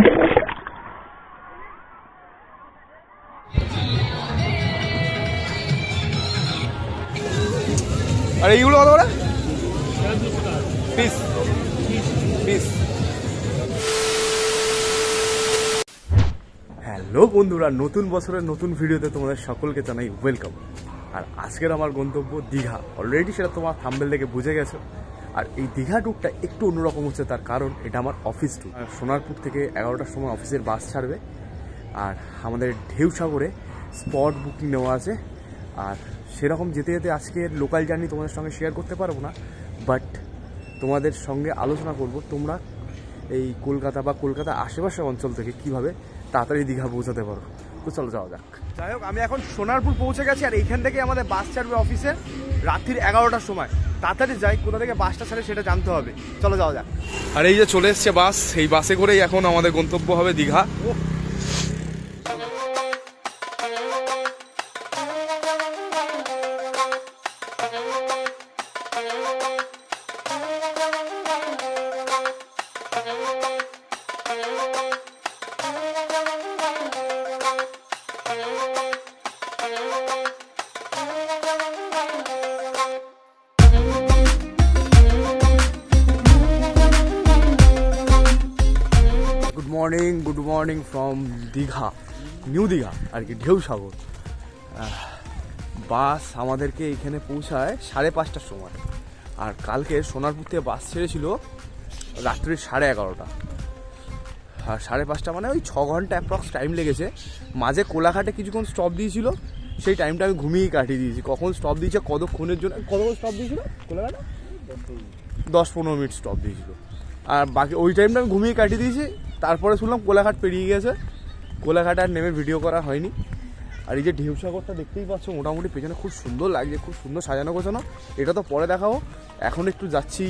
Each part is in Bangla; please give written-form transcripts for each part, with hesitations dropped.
আর এইগুলো কত করে পিস? পিস। হ্যালো বন্ধুরা, নতুন বছরের নতুন ভিডিওতে তোমাদের সকলকে জানাই ওয়েলকাম। আর আজকের আমার গন্তব্য দীঘা। অলরেডি সেটা তোমার থাম্বনেল দেখে বুঝে গেছো। আর এই দীঘা ট্যুরটা একটু অন্যরকম হচ্ছে, তার কারণ এটা আমার অফিস ট্যুর। সোনারপুর থেকে 11টার সময় অফিসের বাস ছাড়বে, আর আমাদের ঢেউসাগরে স্পট বুকিং নেওয়া আছে। আর সেরকম যেতে যেতে আজকের লোকাল জার্নি তোমাদের সঙ্গে শেয়ার করতে পারবো না, বাট তোমাদের সঙ্গে আলোচনা করব তোমরা এই কলকাতা বা কলকাতা আশেপাশের অঞ্চল থেকে কীভাবে তাড়াতাড়ি দীঘা পৌঁছাতে পারো। তো চলো যাওয়া যাক। যাই হোক, আমি এখন সোনারপুর পৌঁছে গেছি, আর এইখান থেকে আমাদের বাস ছাড়বে অফিসে রাত্রির 11টার সময়। তাড়াতাড়ি যাই, কোথা থেকে বাসটা ছাড়ে সেটা জানতে হবে। চলো যাওয়া যাক। আর এই যে চলে এসছে বাস, এই বাসে করেই এখন আমাদের গন্তব্য হবে Digha. Good morning from Digha, new Digha আর কি, ঢেউসাগর। বাস আমাদেরকে এখানে পৌঁছায় 5:30টার সময়। আর কালকে সোনারপুর থেকে বাস ছেড়েছিল রাত্রি 11:30। আর 5:30 মানে ওই 6 ঘন্টা অ্যাপ্রক্স টাইম লেগেছে। মাঝে কোলাঘাটে কিছুক্ষণ স্টপ দিয়েছিল, সেই টাইমটা আমি ঘুমিয়েই কাটিয়ে দিয়েছি। কখন স্টপ দিয়েছে, কতক্ষণের জন্য, কতক্ষণ স্টপ দিয়েছিল কোলাঘাটে? 10-15 মিনিট স্টপ দিয়েছিল। আর বাকি ওই টাইমটা আমি ঘুমিয়ে কাটিয়ে দিয়েছি। তারপরে শুনলাম কোলাঘাট পেরিয়ে গেছে, কোলাঘাট আর নেমে ভিডিও করা হয়নি। আর এই যে ঢেউসাগরটা দেখতেই পাচ্ছ, মোটামুটি পেছনে খুব সুন্দর লাগছে, খুব সুন্দর সাজানো গোছানো। এটা তো পরে দেখাবো, এখন একটু যাচ্ছি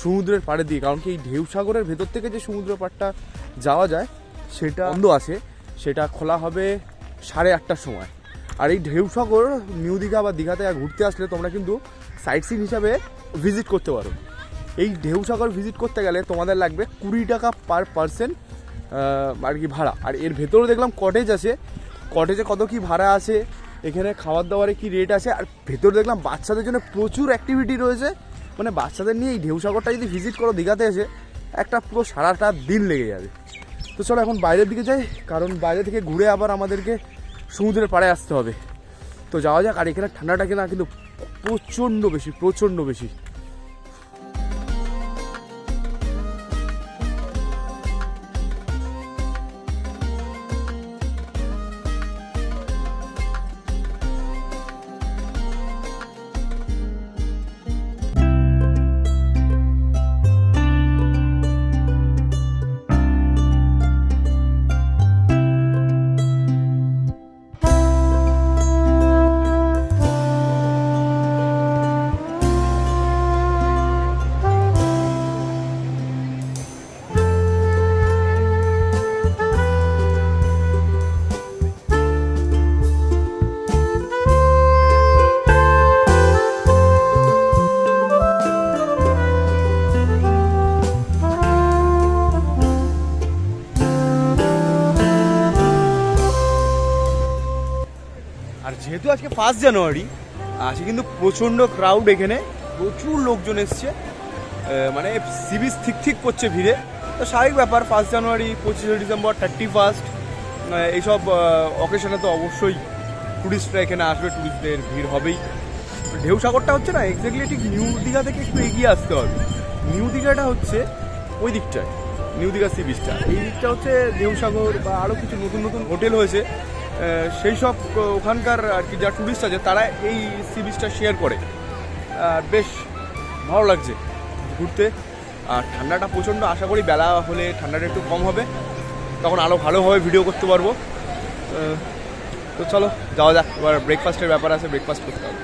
সমুদ্রের পাড়ে দিয়ে। কারণ কি এই ঢেউসাগরের ভেতর থেকে যে সমুদ্রের পাড়টা যাওয়া যায় সেটা বন্ধ আছে, সেটা খোলা হবে 8:30টার সময়। আর এই ঢেউসাগর নিউ দীঘা বা দীঘাতে ঘুরতে আসলে তোমরা কিন্তু সাইট সিন হিসাবে ভিজিট করতে পারো। এই ঢেউসাগর ভিজিট করতে গেলে তোমাদের লাগবে 20 টাকা পার পারসন আর কি ভাড়া। আর এর ভেতরে দেখলাম কটেজ আছে, কটেজে কত কি ভাড়া আছে, এখানে খাবার দাবারে কি রেট আছে। আর ভেতরে দেখলাম বাচ্চাদের জন্য প্রচুর অ্যাক্টিভিটি রয়েছে। মানে বাচ্চাদের নিয়ে এই ঢেউসাগরটা যদি ভিজিট করো দীঘাতে এসে, একটা পুরো সারাটা দিন লেগে যাবে। তো চলো এখন বাইরের দিকে যাই, কারণ বাইরে থেকে ঘুরে আবার আমাদেরকে সমুদ্রের পাড়ে আসতে হবে। তো যাওয়া যাক। আর এখানে ঠান্ডাটা কিনা কিন্তু প্রচণ্ড বেশি, প্রচণ্ড বেশি। আর যেহেতু আজকে 1 জানুয়ারি আজকে কিন্তু প্রচণ্ড ক্রাউড, এখানে প্রচুর লোকজন এসছে। মানে সি বিচ ঠিক করছে ভিড়ে। তো স্বাভাবিক ব্যাপার, 1 জানুয়ারি, 25শে ডিসেম্বর, 31 এইসব অকেশনে তো অবশ্যই টুরিস্টরা এখানে আসবে, টুরিস্টদের ভিড় হবেই। ঢেউসাগরটা হচ্ছে না এক্স্যাক্টলি ঠিক নিউ দীঘা থেকে একটু এগিয়ে আসতে হবে। নিউ দীঘাটা হচ্ছে ওই দিকটায়, নিউ দীঘা সি বিচটা। এই দিকটা হচ্ছে ঢেউসাগর বা আরও কিছু নতুন নতুন হোটেল হয়েছে, সেই সব ওখানকার আর কি যা টুরিস্ট আছে তারা এই সি বিচটা শেয়ার করে। বেশ ভালো লাগছে ঘুরতে। আর ঠান্ডাটা প্রচণ্ড, আশা করি বেলা হলে ঠান্ডাটা একটু কম হবে, তখন আরও ভালোভাবে ভিডিও করতে পারবো। তো চলো যাওয়া যাক। এবার ব্রেকফাস্টের ব্যাপার আছে, ব্রেকফাস্ট করতে হবে।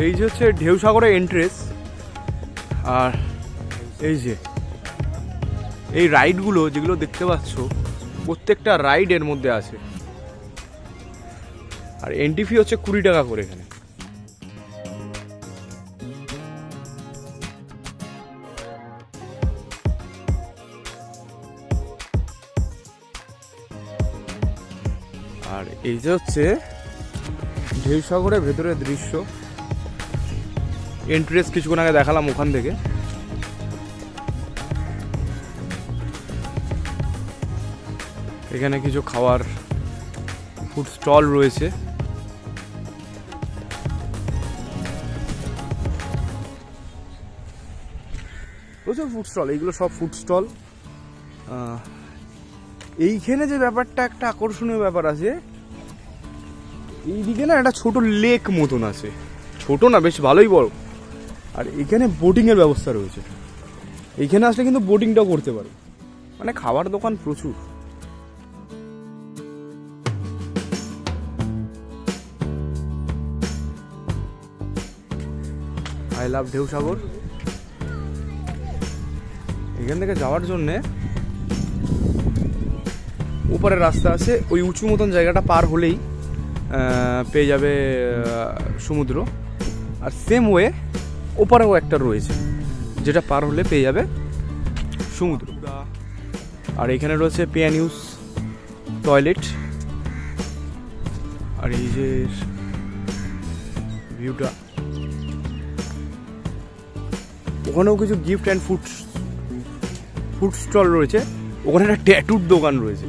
এই যে হচ্ছে ঢেউসাগরের এন্ট্রেন্স। আর এই যে এই রাইডগুলো যেগুলো দেখতে পাচ্ছ, প্রত্যেকটা রাইড এর মধ্যে আছে। আর এন্ট্রি ফি হচ্ছে 20 টাকা করে এখানে। আর এই যে হচ্ছে ঢেউসাগরের ভেতরের দৃশ্য। এন্ট্রেন্স কিছুক্ষণ আগে দেখালাম ওখান থেকে। এখানে কিছু খাওয়ার ফুড স্টল রয়েছে। প্রচুর ফুড স্টল, এইগুলো সব ফুড স্টল। এইখানে যে ব্যাপারটা একটা আকর্ষণীয় ব্যাপার আছে, এইদিকে না একটা ছোট লেক মতন আছে, ছোট না বেশ ভালোই বড়। আর এখানে বোটিং এর ব্যবস্থা রয়েছে। এইখানে আসলে কিন্তু বোটিংটাও করতে পারো। মানে খাবার দোকান প্রচুর। I love ঢেউসাগর। এখান থেকে যাওয়ার জন্যে উপরের রাস্তা আছে, ওই উঁচু মতন জায়গাটা পার হলেই পেয়ে যাবে সমুদ্র। আর সেম ওয়ে ওপারেও একটা রয়েছে, যেটা পার হলে পেয়ে যাবে সমুদ্র। আর এখানে রয়েছে পে অ্যান্ড ইউজ টয়লেট। আর এই যে ভিউটা, ওখানেও কিছু গিফট অ্যান্ড ফুড স্টল রয়েছে। ওখানে একটা ট্যাটুর দোকান রয়েছে।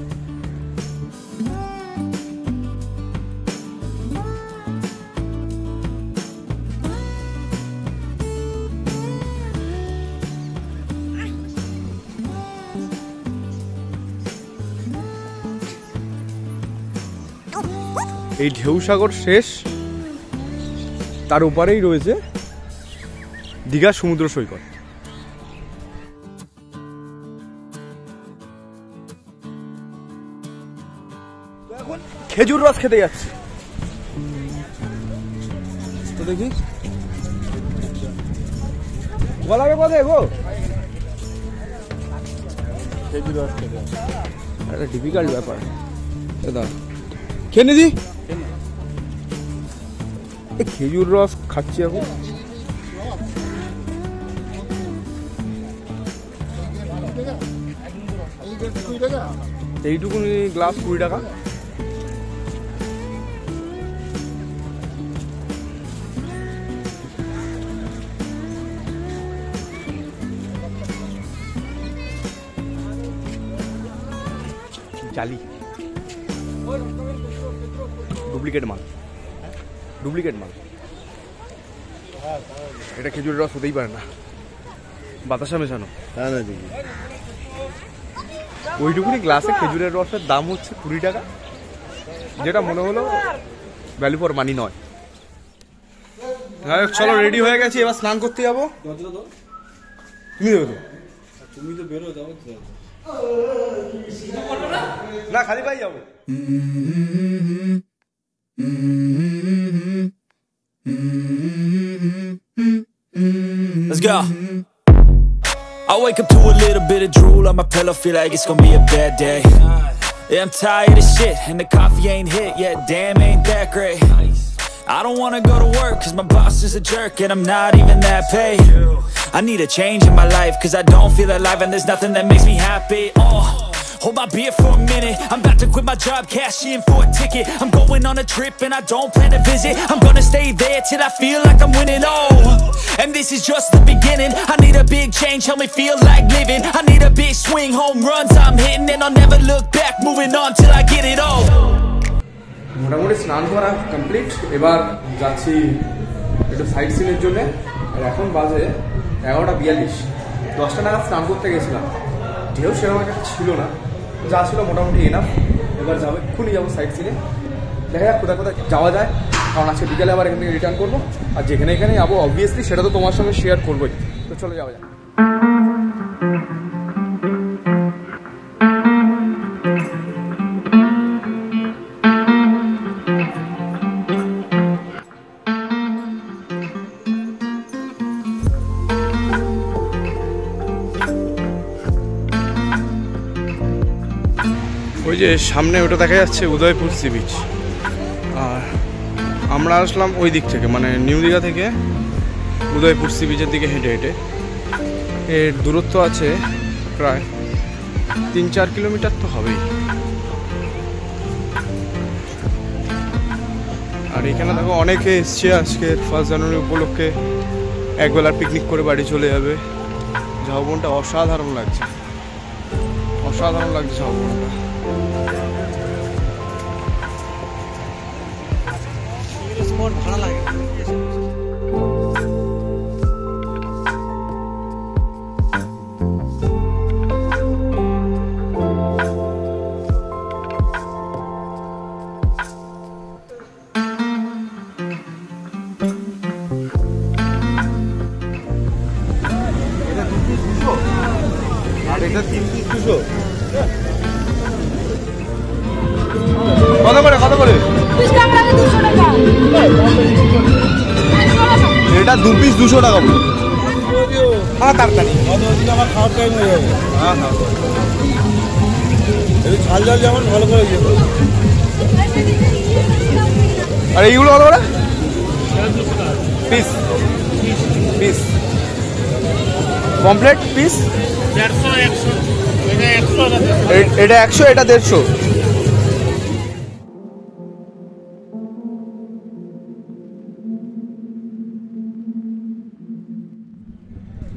এই ঢেউসাগর শেষ, তার উপরেই রয়েছে দীঘা সমুদ্র সৈকত। এখন খেজুর রস খেতে যাচ্ছি। তো দেখি বলাবে কোথায় গো? খেজুর রস খেতে একটা ডিফিকাল্ট ব্যাপার। খেয়ে নিদি খেজুর রস খাচ্ছি এখন। এইটুকুনি গ্লাস 20 টাকা। জালি ডুপ্লিকেট মাল, ডুপ্লিকেট মাল। এটা খেজুরের রস হতেই পারে না, বাতাসা মেশানো। ওইটুকুনি গ্লাসে খেজুরের রসের দাম হচ্ছে 20 টাকা, যেটা মনে হলো ভ্যালু ফর মানি নয়। হ্যাঁ চলো রেডি হয়ে গেছি, এবার স্নান করতে যাবো। তুমি দেবে তো? তুমি তো বেরো যাবো না, খালি পাই যাবো। Let's go. I wake up to a little bit of drool on my pillow, feel like it's gonna be a bad day. Yeah, I'm tired of shit, and the coffee ain't hit yet, damn ain't that great. I don't wanna go to work, cause my boss is a jerk, and I'm not even that paid. I need a change in my life, cause I don't feel alive, and there's nothing that makes me happy. Hold my beer for a minute, I'm about to quit my job, cash in for a ticket. I'm going on a trip and I don't plan to visit. I'm gonna stay there till I feel like I'm winning, and this is just the beginning. I need a big change, help me feel like living. I need a big swing, home runs I'm hitting, and I'll never look back, moving on till I get it all. মোটামুটি স্নান করা কমপ্লিট, এবার যাচ্ছি একটু সাইট সিনের জন্য। আর এখন বাজে 11:42, 10টা নাগাদ স্নান করতে গেছিলাম। ঢেউ সেরকম একটা ছিল না, যা ছিল মোটামুটি এনাফ। এবার যাবো, এক্ষুনি যাবো সাইট সিনে। দেখা যাক কোথায় কোথায় যাওয়া যায়, কারণ আজকে বিকালে আবার এখান থেকে রিটার্ন করবো। আর যেখানে এখানে যাবো অবভিয়াসলি সেটা তো তোমার সঙ্গে শেয়ার করবোই। তো চলে যাওয়া যাক। ওই যে সামনে ওটা দেখা যাচ্ছে উদয়পুর সি বিচ, আর আমরা আসলাম ওই দিক থেকে, মানে নিউ দীঘা থেকে উদয়পুর সি বিচের দিকে হেঁটে হেঁটে। এর দূরত্ব আছে প্রায় 3-4 কিলোমিটার তো হবেই। আর এখানে দেখো অনেকে এসছে আজকে 1 জানুয়ারি উপলক্ষে, একবেলার পিকনিক করে বাড়ি চলে যাবে। ঝাউবনটা অসাধারণ লাগছে, অসাধারণ লাগছে ঝাউবনটা। ভালো লাগে। এটা 3 পিস 200। কত করে? এটা 2 পিস 200 টাকা বলে। হ্যাঁ তাড়াতাড়ি আমার খাওয়ার টাইম হয়ে যাবে। হ্যাঁ এই ঝাল যেমন ভালো করে দিয়ে। আর এইগুলো কত করে? Piece complete piece 150, 100। এটা 100, এটা 150।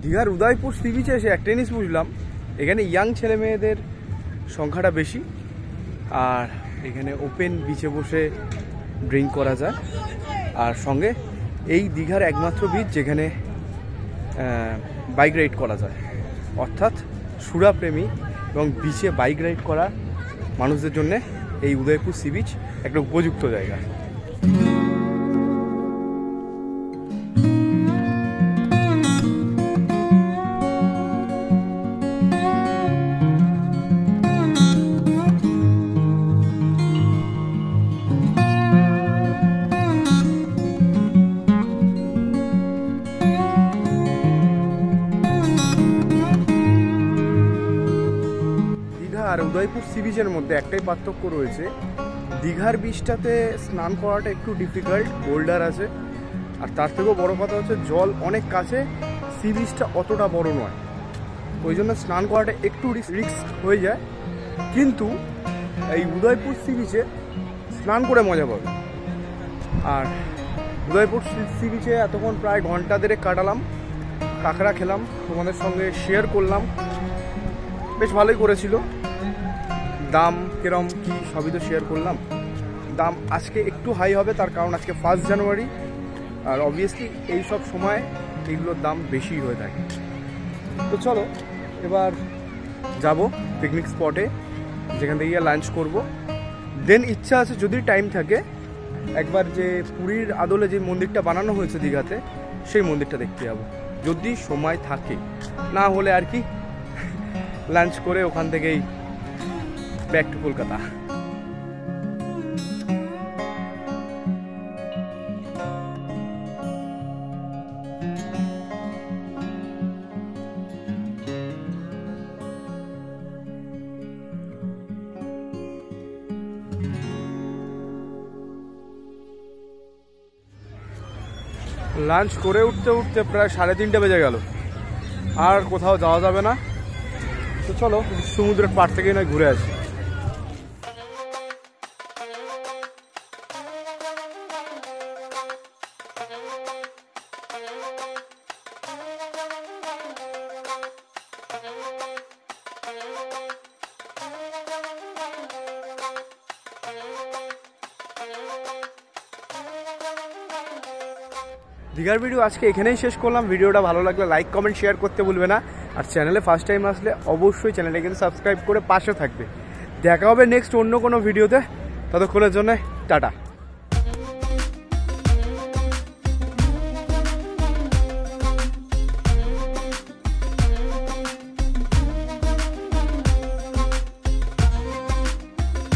দীঘার উদয়পুর সি বিচে এসে একটা জিনিস বুঝলাম, এখানে ইয়াং ছেলে মেয়েদের সংখ্যাটা বেশি, আর এখানে ওপেন বিচে বসে ড্রিঙ্ক করা যায়। আর সঙ্গে এই দীঘার একমাত্র বিচ যেখানে বাইক রাইড করা যায়, অর্থাৎ সুরাপ্রেমী এবং বিচে বাইক রাইড করা মানুষদের জন্য এই উদয়পুর সি বিচ একটা উপযুক্ত জায়গা। আর উদয়পুর সি বিচের মধ্যে একটাই পার্থক্য রয়েছে, দীঘার বিচটাতে স্নান করাটা একটু ডিফিকাল্ট, বোল্ডার আছে, আর তার থেকেও বড় কথা হচ্ছে জল অনেক কাছে, সি বিচটা অতটা বড় নয়, ওই জন্য স্নান করাটা একটু রিস্ক হয়ে যায়। কিন্তু এই উদয়পুর সি বিচে স্নান করে মজা পাবে। আর উদয়পুর সি বিচে এতক্ষণ প্রায় ঘন্টা দেড়েক কাটালাম, কাঁকড়া খেলাম, তোমাদের সঙ্গে শেয়ার করলাম, বেশ ভালোই করেছিল। দাম কিরম কি সবই তো শেয়ার করলাম। দাম আজকে একটু হাই হবে, তার কারণ আজকে 1 জানুয়ারি, আর অবভিয়াসলি এই সব সময় এইগুলোর দাম বেশি হয়ে থাকে। তো চলো এবার যাব পিকনিক স্পটে, যেখান থেকে গিয়ে লাঞ্চ করব। দেন ইচ্ছা আছে যদি টাইম থাকে একবার যে পুরীর আদলে যে মন্দিরটা বানানো হয়েছে দীঘাতে, সেই মন্দিরটা দেখতে যাবো যদি সময় থাকে, না হলে আর কি লাঞ্চ করে ওখান থেকেই ব্যাক টু কলকাতা। লাঞ্চ করে উঠতে উঠতে প্রায় 3:30 বেজে গেল, আর কোথাও যাওয়া যাবে না। তো চলো সমুদ্রের পাড় থেকে না ঘুরে আসি। দীঘার ভিডিও আজকে এখানেই শেষ করলাম। ভিডিওটা ভালো লাগলে লাইক কমেন্ট শেয়ার করতে ভুলবে না, আর চ্যানেলে ফার্স্ট টাইম আসলে অবশ্যই চ্যানেলটা কিন্তু সাবস্ক্রাইব করে পাশে থাকবে। দেখা হবে নেক্সট অন্য কোনো ভিডিওতে, ততক্ষণের জন্য টাটা।